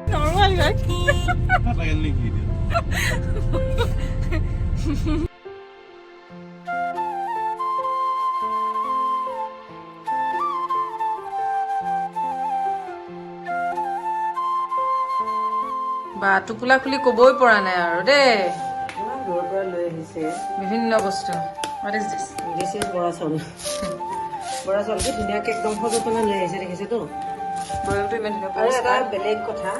Normal, right? বা টুকুলা খুলি কবই পৰা নাই আৰু দেই দূৰৰ পৰা লৈ আহিছে বিভিন্ন বস্তু what is this this is Bora চাউল কি ধুনীয়াকে একদম সযতনে লৈ আহিছে দেখিছেতো বইলটো ইমান ধুনীয়া আৰু এটা বেলেগ কথা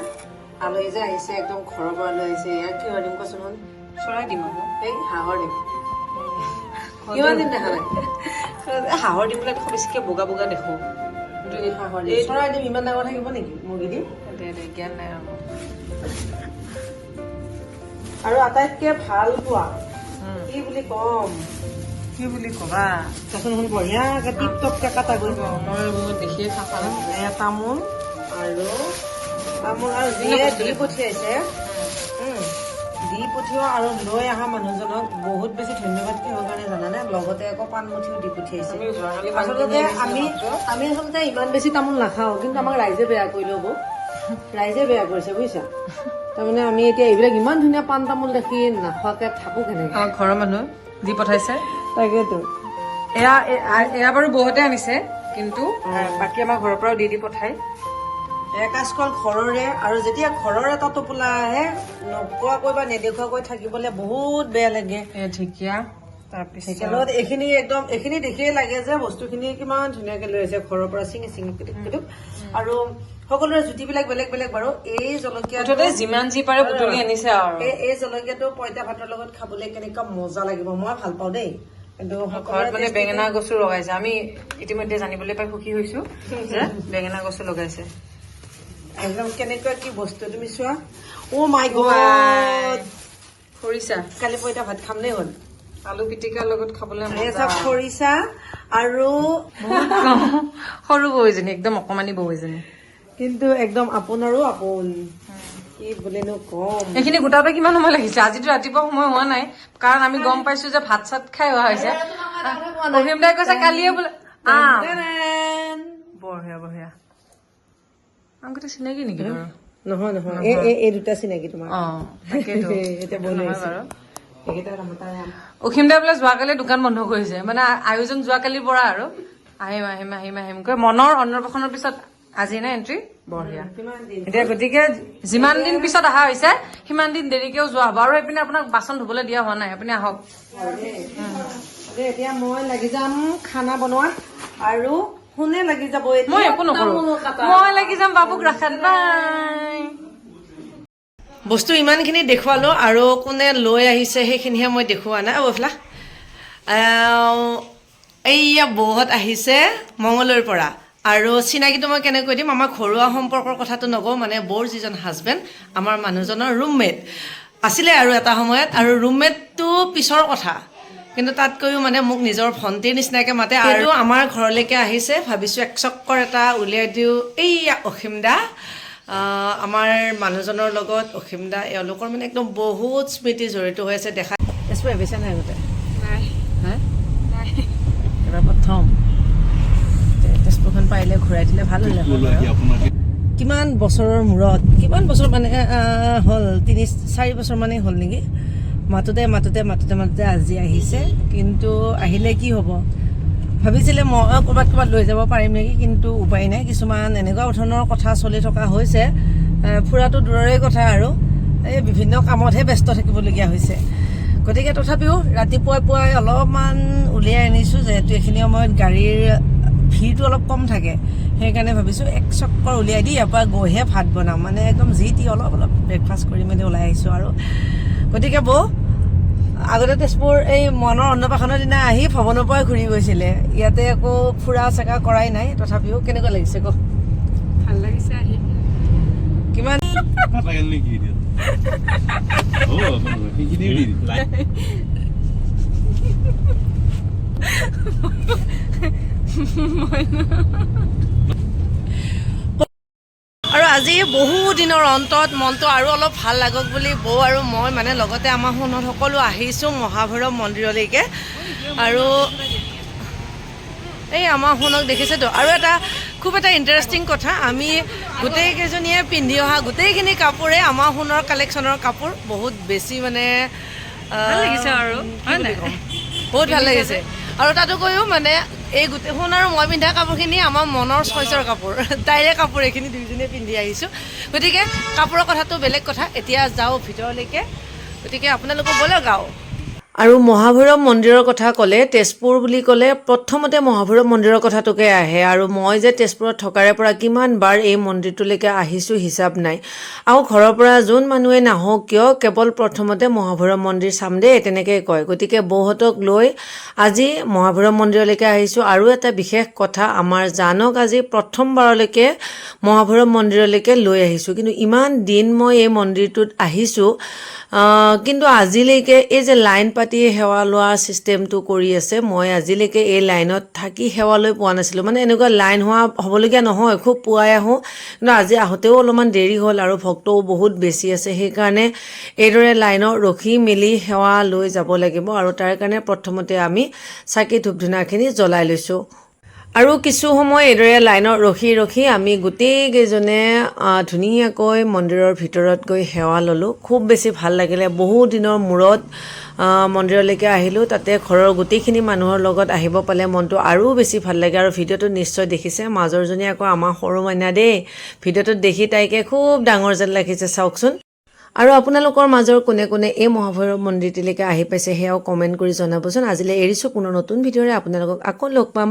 আলহী যে আহিছে একদম ঘৰৰ পৰা লৈ আহিছে ইয়াৰ কি হয় দিম কচোন চৰাই দিম আকৌ এই হাঁহৰ দিম কিমান দিন দেখা নাই হাঁহৰ দিমবিলাক বেছিকে বগা বগা দেখো হাঁহৰ দিম চৰাই দিম ইমান ডাঙৰ থাকিব নেকি মুৰ্গী দিম জ্ঞান নাই আৰু আটাইতকে ভাল পোৱা কি বুলি কম কি বুলি কবা কচোন বঢ়িয়াকে টিপ টপকে কাটা গৈ মই দেখিয়ে খাফা তামোল আৰু যিয়ে দি পঠিয়াইছে দি পঠিওৱা আৰু লৈ অহা মানুহজনক বহুত বেছি ধন্যবাদ কিহৰ কাৰণে জানানে লগতে আকৌ পাণমুঠিও দি পঠিয়াইছে আচলতে আমি আচলতে ইমান বেছি তামোল নাখাওঁ কিন্তু আমাক ৰাইজে বেয়া কৰি ল'ব ৰাইজে বেয়া কৰিছে বুজিছা তাৰমানে আমি এতিয়া এইবিলাক ইমান ধুনীয়া পাণ তামোল দেখি নাখোৱাকে থাকো কেনেকে আমাৰ ঘৰৰ মানুহ দি পঠাইছে তাকেতো এয়া বাৰু বহুতে আনিছে কিন্তু বাকী আমাৰ ঘৰৰ পৰাও দি পঠাই একাজকল ঘৰৰে আৰু যেতিয়া ঘৰৰ এটা টোপোলা আহে নোপোৱাকৈ বা নেদেখুৱাকৈ থাকিবলৈ বহুত বেয়া লাগে ঢেকীয়া তাৰপিছত এইখিনি দেখিয়ে লাগে যে বস্তুখিনি কিমান ধুনীয়াকে লৈ আছে ঘৰৰ পৰা চিঙি পিটুক আৰু সকলোৰে জুতিবিলাক বেলেগ বেলেগ বাৰু এই জলকীয়া যিমান যি পাৰে বুটলি আনিছে আৰু এই জলকীয়াটো পইতা ভাতৰ লগত খাবলৈ কেনেকুৱা মজা লাগিব মই ভাল পাওঁ দেই কিন্তু ঘৰত মানে বেঙেনা গছো লগাইছে আমি ইতিমধ্যে জানিবলৈ পাই সুখী হৈছো যে বেঙেনা গছো লগাইছে একদম কেনেকুৱা কি বস্তু তুমি চোৱা অ' মাই গড খৰিচা কালি পইতা ভাত খাম নে হ'ল আলু পিটিকাৰ লগত খাবলৈ খৰিচা আৰু সৰু বৌজনী একদম অকমানি বৌজনী কিন্তু একদম আপোনৰো আপোন কি বুলিনো কম এইখিনি গোটাওতে কিমান সময় লাগিছে আজিতো ৰাতিপুৱা সময় হোৱা নাই কাৰণ আমি গম পাইছো যে ভাত চাত খাই অহা হৈছে অভিম দাই কৈছে কালিয়ে বোলে বঢ়িয়া আমকেইটা চিনাকি নেকি বাৰু নহয় এই দুটা চিনাকি তোমাৰ অসীম দাই বোলে যোৱাকালি দোকান বন্ধ কৰিছে মানে আয়োজন যোৱাকালিৰ পৰা আৰু আহিম কৈ মনৰ অন্নপ্ৰসনৰ পিছত আজি নাই এণ্ট্ৰি বঢ়িয়া এতিয়া গতিকে যিমান দিন পিছত অহা হৈছে সিমান দিন দেৰিকেও যোৱা হ'ব আৰু এইপিনে আপোনাক বাচন ধুবলৈ দিয়া হোৱা নাই আপুনি আহক এতিয়া মই লাগি যাম খানা বনোৱাত আৰু কোনে লাগি যাব মই একো নকৰো মই লাগি যাম বাবুক ৰাখাত বাই বস্তু ইমানখিনি দেখুৱালো আৰু কোনে লৈ আহিছে সেইখিনিহে মই দেখুওৱা নাই বফলা এইয়া বৌহঁত আহিছে মঙলৰ পৰা আৰু চিনাকিটো মই কেনেকৈ দিম আমাৰ ঘৰুৱা সম্পৰ্কৰ কথাটো নকওঁ মানে বৌৰ যিজন হাজবেণ্ড আমাৰ মানুহজনৰ ৰুমমেট আছিলে আৰু এটা সময়ত আৰু ৰুমমেটটো পিছৰ কথা কিন্তু তাতকৈও মানে মোক নিজৰ ভণ্টিৰ নিচিনাকৈ মাতে আৰু আমাৰ ঘৰলৈকে আহিছে ভাবিছোঁ এক চক্কৰ এটা উলিয়াই দিওঁ এইয়া অসীম দা আমাৰ মানুহজনৰ লগত অসীম দা এওঁলোকৰ মানে একদম বহুত স্মৃতি জড়িত হৈ আছে দেখা তেজপুৰ ভাবিছে নাই আগতে এবাৰ প্ৰথম তেজপুৰখন পাৰিলে ঘূৰাই দিলে ভাল হ'লে কিমান বছৰৰ মূৰত কিমান বছৰ মানে হ'ল 3-4 বছৰ মানেই হ'ল নেকি মাতোতে আজি আহিছে কিন্তু আহিলে কি হ'ব ভাবিছিলে মই ক'ৰবাত লৈ যাব পাৰিম নেকি কিন্তু উপায় নাই কিছুমান এনেকুৱা ধৰণৰ কথা চলি থকা হৈছে ফুৰাটো দূৰৰে কথা আৰু এই বিভিন্ন কামতহে ব্যস্ত থাকিবলগীয়া হৈছে গতিকে তথাপিও ৰাতিপুৱাই অলপমান উলিয়াই আনিছোঁ যিহেতু এইখিনি সময়ত গাড়ীৰ ভিৰটো অলপ কম থাকে সেইকাৰণে ভাবিছোঁ এক চক্কৰ উলিয়াই দি ইয়াৰ পৰা গৈহে ভাত বনাম মানে একদম অলপ ব্ৰেকফাষ্ট কৰি মেলি ওলাই আহিছোঁ আৰু গতিকে বৌ আগতে তেজপুৰ এই মনৰ অন্নপ্ৰাশনৰ দিনা আহি ভৱনৰ পৰাই ঘূৰি গৈছিলে ইয়াতে একো ফুৰা চেকা কৰাই নাই তথাপিও কেনেকুৱা লাগিছে ক ভাল লাগিছে আহি কিমান আৰু আজি বহু দিনৰ অন্তত মনটো আৰু অলপ ভাল লাগক বুলি বৌ আৰু মই মানে লগতে আমাৰ সোণত সকলো আহিছোঁ মহাভৈৰৱ মন্দিৰলৈকে আৰু এই আমাৰ শুনক দেখিছেতো আৰু এটা খুব এটা ইণ্টাৰেষ্টিং কথা আমি গোটেইকেইজনীয়ে পিন্ধি অহা গোটেইখিনি কাপোৰে আমাৰ সোণৰ কালেকশ্যনৰ কাপোৰ বহুত বেছি মানে ভাল লাগিছে আৰু হয় নাই বহুত ভাল লাগিছে আৰু তাতোকৈও মানে এই গোটেই সোণ আৰু মই পিন্ধা কাপোৰখিনি আমাৰ মনৰ চইচৰ কাপোৰ তাইৰে কাপোৰ এইখিনি দুয়োজনীয়ে পিন্ধি আহিছোঁ গতিকে কাপোৰৰ কথাটো বেলেগ কথা এতিয়া যাওঁ ভিতৰলৈকে গতিকে আপোনালোকক ব'লক গাওঁ আৰু মহাভৈৰৱ মন্দিৰৰ কথা ক'লে তেজপুৰ বুলি ক'লে প্ৰথমতে মহাভৈৰৱ মন্দিৰৰ কথাটোকে আহে আৰু মই যে তেজপুৰত থকাৰে পৰা কিমান বাৰ এই মন্দিৰটোলৈকে আহিছোঁ হিচাপ নাই আৰু ঘৰৰ পৰা যোন মানুহে নাহক কিয় কেৱল প্ৰথমতে মহাভৈৰৱ মন্দিৰ চাম দেই তেনেকৈ কয় গতিকে বৌহঁতক লৈ আজি মহাভৈৰৱ মন্দিৰলৈকে আহিছোঁ আৰু এটা বিশেষ কথা আমাৰ জানক আজি প্ৰথমবাৰলৈকে মহাভৈৰৱ মন্দিৰলৈকে লৈ আহিছোঁ কিন্তু ইমান দিন মই এই মন্দিৰটোত আহিছোঁ কিন্তু আজিলৈকে এই যে লাইন পাতি সেৱা লোৱাৰ চিষ্টেমটো কৰি আছে মই আজিলৈকে এই লাইনত থাকি সেৱা লৈ পোৱা নাছিলোঁ মানে এনেকুৱা লাইন হ'বলগীয়া নহয় খুব পুৱাই আহোঁ কিন্তু আজি আহোঁতেও অলপমান দেৰি হ'ল আৰু ভক্তও বহুত বেছি আছে সেইকাৰণে এইদৰে লাইনত ৰখি মেলি সেৱা লৈ যাব লাগিব আৰু তাৰ কাৰণে প্ৰথমতে আমি চাকি ধূপ ধূনাখিনি জ্বলাই লৈছোঁ আৰু কিছু সময় এইদৰে লাইনত ৰখি আমি গোটেইকেইজনে ধুনীয়াকৈ মন্দিৰৰ ভিতৰত গৈ সেৱা ল'লোঁ খুব বেছি ভাল লাগিলে বহু দিনৰ মূৰত মন্দিৰলৈকে আহিলোঁ তাতে ঘৰৰ গোটেইখিনি মানুহৰ লগত আহিব পালে মনটো আৰু বেছি ভাল লাগে আৰু ভিডিঅ'টো নিশ্চয় দেখিছে মাজৰজনী আকৌ আমাৰ সৰু মাইনা দেই ভিডিঅ'টোত দেখি তাইকে খুব ডাঙৰ যেন লাগিছে চাওকচোন আৰু আপোনালোকৰ মাজৰ কোনে কোনে এই মহাভৈৰৱ মন্দিৰটিলৈকে আহি পাইছে সেয়াও কমেণ্ট কৰি জনাবচোন আজিলৈ এৰিছোঁ পুনৰ নতুন ভিডিঅ'ৰে আপোনালোকক আকৌ লগ পাম